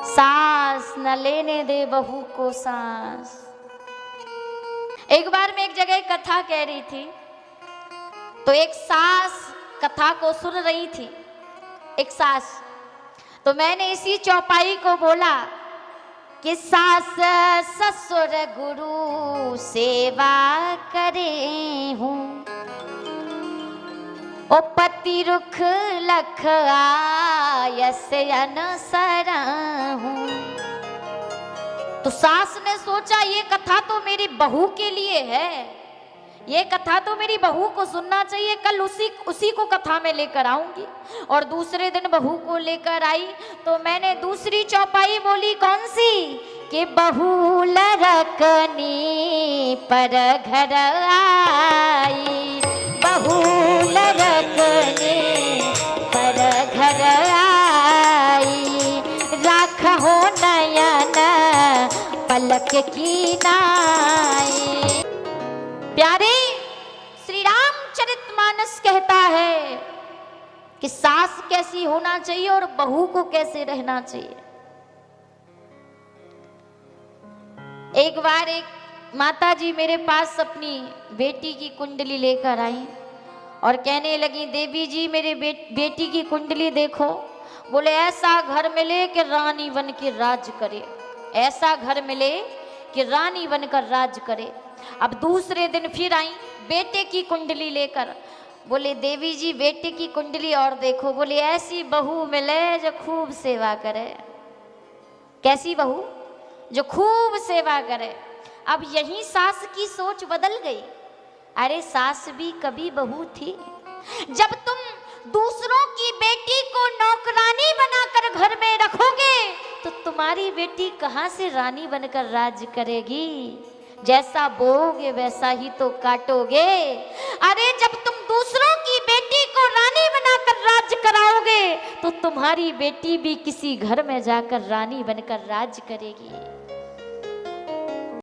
सास न लेने दे बहू को सांस। एक बार मैं एक जगह कथा कह रही थी, तो एक सास कथा को सुन रही थी, एक सास। तो मैंने इसी चौपाई को बोला कि सास ससुर गुरु सेवा करे हूँ, ओ पति रुख लख आयस अनसर हूँ। तो सास ने सोचा ये कथा तो मेरी बहू के लिए है, ये कथा तो मेरी बहू को सुनना चाहिए, कल उसी को कथा में लेकर आऊंगी। और दूसरे दिन बहू को लेकर आई तो मैंने दूसरी चौपाई बोली, कौन सी? कि बहू लरकनी पर घर आई, बहू लरकनी पर घर आई, राखो नयन पलक की नाई। प्यारे श्री रामचरितमानस कहता है कि सास कैसी होना चाहिए और बहू को कैसे रहना चाहिए। एक बार एक माता जी मेरे पास अपनी बेटी की कुंडली लेकर आई और कहने लगी, देवी जी मेरे बेटी की कुंडली देखो। बोले ऐसा घर मिले कि रानी बन के राज करे, ऐसा घर मिले कि रानी बनकर राज करे। अब दूसरे दिन फिर आई बेटे की कुंडली लेकर। बोले देवी जी बेटे की कुंडली और देखो। बोले ऐसी बहू मिले जो खूब सेवा करे। कैसी बहू? जो खूब सेवा करे। अब यही सास की सोच बदल गई। अरे सास भी कभी बहू थी। जब तुम दूसरों की बेटी को नौकरानी बनाकर घर में रखोगे तो तुम्हारी बेटी कहां से रानी बनकर राज करेगी? जैसा बोओगे वैसा ही तो काटोगे। अरे जब तुम दूसरों की बेटी को रानी बनाकर राज कराओगे तो तुम्हारी बेटी भी किसी घर में जाकर रानी बनकर राज करेगी।